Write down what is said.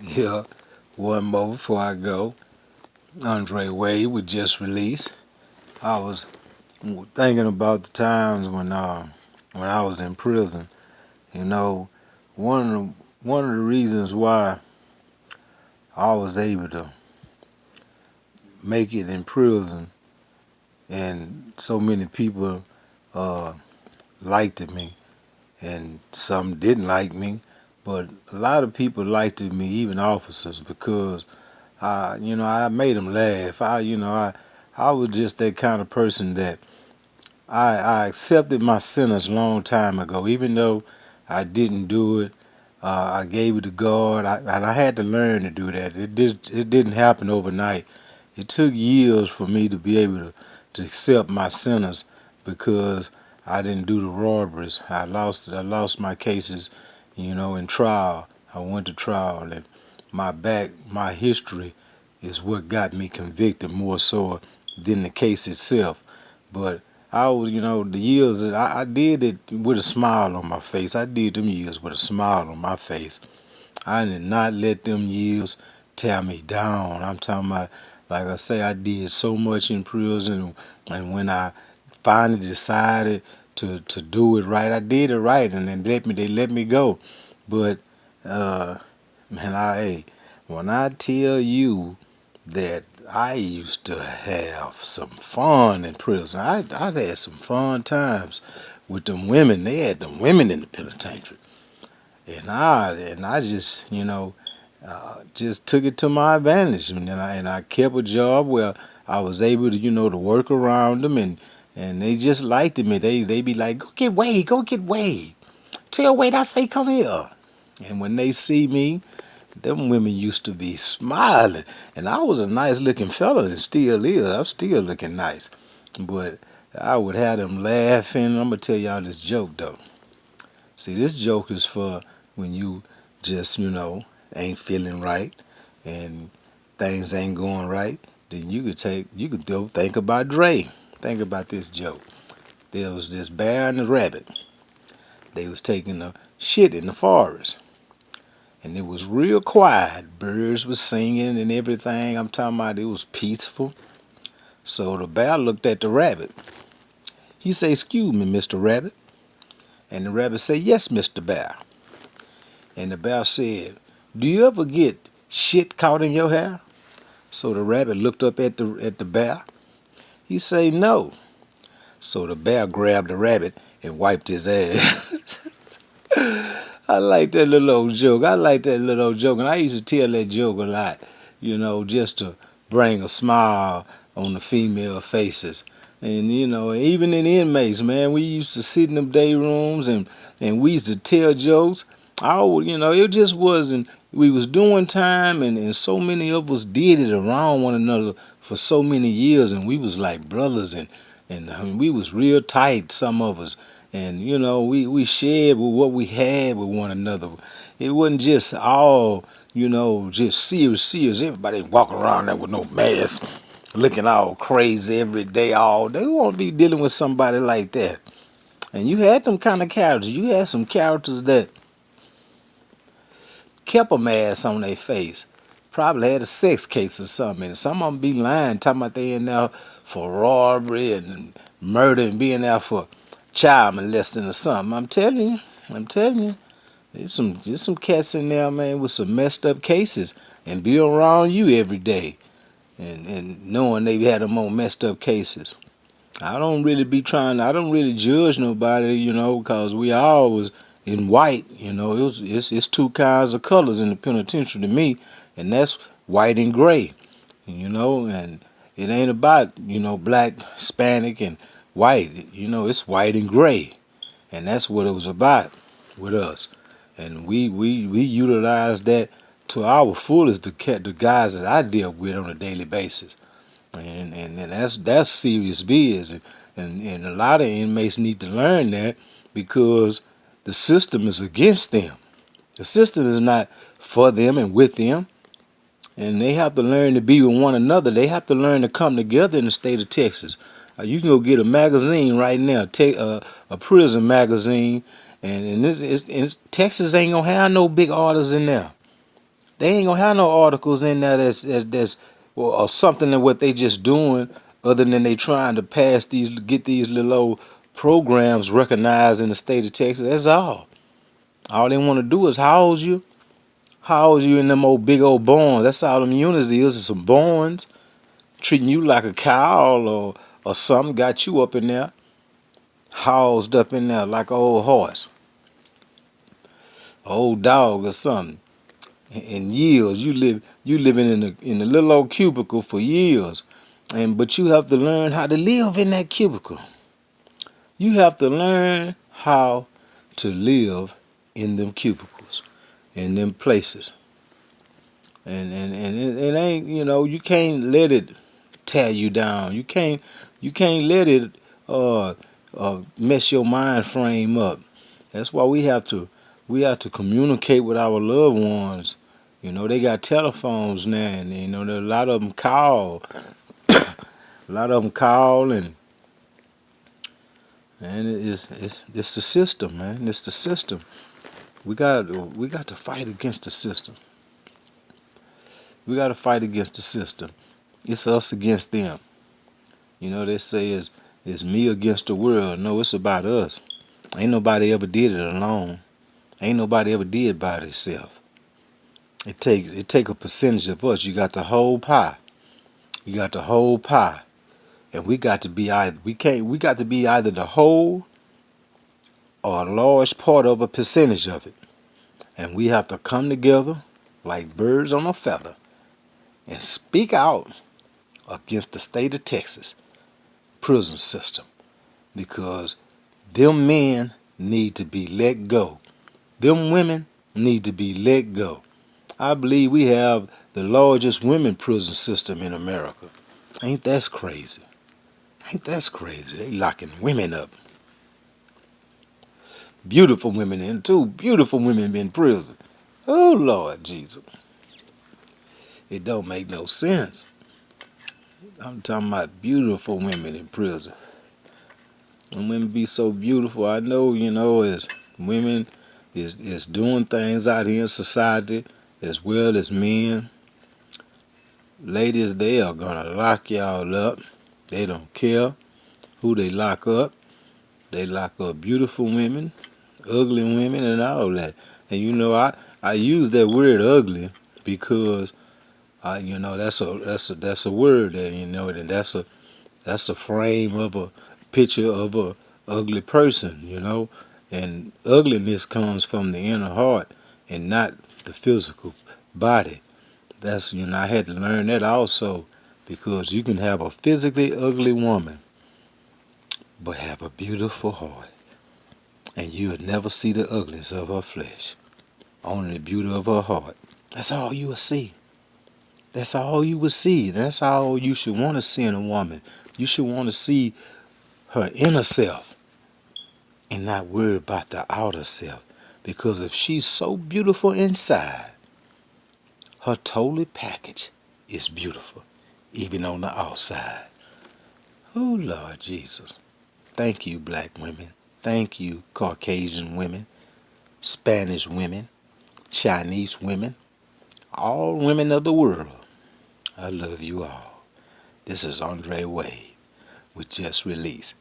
Yeah, one more before I go. Andre Wade was just released. I was thinking about the times when I was in prison. You know, one of the reasons why I was able to make it in prison and so many people uh, liked me and some didn't like me, but a lot of people liked me, even officers, because I made them laugh. I was just that kind of person that I accepted my sentence a long time ago, even though I didn't do it. I gave it to God, and I had to learn to do that. It didn't happen overnight. It took years for me to be able to accept my sentence because I didn't do the robberies. I lost my cases, in trial. I went to trial, and my history is what got me convicted more so than the case itself. But I was, the years that I did it with a smile on my face. I did them years with a smile on my face. I did not let them years tear me down. I'm talking about, like I say, I did so much in prison, and when I finally decided to do it right, I did it right, and they let me go. But uh, man, when I tell you that I used to have some fun in prison, I had some fun times with them women. They had them women in the penitentiary, and I just just took it to my advantage, and I kept a job where I was able to to work around them, and they just liked me. They be like, go get Wade, tell Wade I say come here. And when they see me, them women used to be smiling, and I was a nice looking fella, and still is. I'm still looking nice, but I would have them laughing. I'm gonna tell y'all this joke though. See, this joke is for when you just, ain't feeling right and things ain't going right. Then you could go think about Dre. Think about this joke. There was this bear and a rabbit. They was taking a shit in the forest. And it was real quiet. Birds was singing and everything. I'm talking about it was peaceful. So the bear looked at the rabbit. He said, "Excuse me, Mr. Rabbit." And the rabbit said, "Yes, Mr. Bear." And the bear said, "Do you ever get shit caught in your hair?" So the rabbit looked up at the bear. He said, "No." So the bear grabbed the rabbit and wiped his ass. I like that little old joke. I like that little old joke. And I used to tell that joke a lot, just to bring a smile on the female faces. And, even in inmates, man, we used to sit in them day rooms and we used to tell jokes. It just wasn't, we was doing time and so many of us did it around one another for so many years, and we was like brothers, and we was real tight, some of us. And we shared with what we had with one another. It wasn't just all just serious. Everybody walking around there with no mask, looking all crazy every day, all day. We won't be dealing with somebody like that. And you had them kind of characters. You had some characters that kept a mask on their face. Probably had a sex case or something. And some of them be lying, talking about they in there for robbery and murder and being there for child molesting or something. I'm telling you. There's some cats in there, man, with some messed up cases and be around you every day and knowing they had them on messed up cases. I don't really judge nobody, because we all was in white, it's two kinds of colors in the penitentiary to me, and that's white and gray, and it ain't about, black, Hispanic, and white, it's white and gray, and that's what it was about with us. And we utilize that to our fullest, the guys that I deal with on a daily basis. And that's serious biz, and a lot of inmates need to learn that because the system is against them. The system is not for them and with them, and they have to learn to be with one another. They have to learn to come together in the state of Texas. You can go get a magazine right now, take a prison magazine, and Texas ain't gonna have no big artists in there. They ain't gonna have no articles in there that's well, or something of what they just doing other than they trying to get these little old programs recognized in the state of Texas. That's all. All they want to do is house you in them old big old barns. That's all them units is some barns, treating you like a cow or something. Got you up in there, housed up in there like an old horse, old dog or something. In years, you living in a little old cubicle for years, but you have to learn how to live in that cubicle. You have to learn how to live in them cubicles, in them places. And it ain't, you can't let it tear you down. You can't let it mess your mind frame up. That's why we have to communicate with our loved ones. They got telephones now, and a lot of them call. A lot of them call, and it's the system, man. It's the system. We got to fight against the system. We got to fight against the system. It's us against them. They say it's me against the world. No, it's about us. Ain't nobody ever did it alone. Ain't nobody ever did by themselves. It take a percentage of us. You got the whole pie. You got the whole pie. And we got to be either the whole or a large part of a percentage of it. And we have to come together like birds on a feather and speak out against the state of Texas prison system, because them men need to be let go. Them women need to be let go. I believe we have the largest women prison system in America. Ain't that crazy? Ain't that crazy? They locking women up. Beautiful women in too. Beautiful women in prison. Oh Lord Jesus. It don't make no sense. I'm talking about beautiful women in prison. And women be so beautiful. I know, as women is doing things out here in society as well as men. Ladies, they are gonna lock y'all up. They don't care who they lock up. They lock up beautiful women, ugly women, and all that. And I use that word ugly because that's a word that and that's a frame of a picture of a ugly person. And ugliness comes from the inner heart and not the physical body. That's I had to learn that also, because you can have a physically ugly woman but have a beautiful heart, and you would never see the ugliness of her flesh, only the beauty of her heart. That's all you will see. That's all you will see. That's all you should want to see in a woman. You should want to see her inner self and not worry about the outer self. Because if she's so beautiful inside, her total package is beautiful, even on the outside. Oh, Lord Jesus. Thank you, black women. Thank you, Caucasian women, Spanish women, Chinese women, all women of the world. I love you all. This is Andre Wade with Just Release.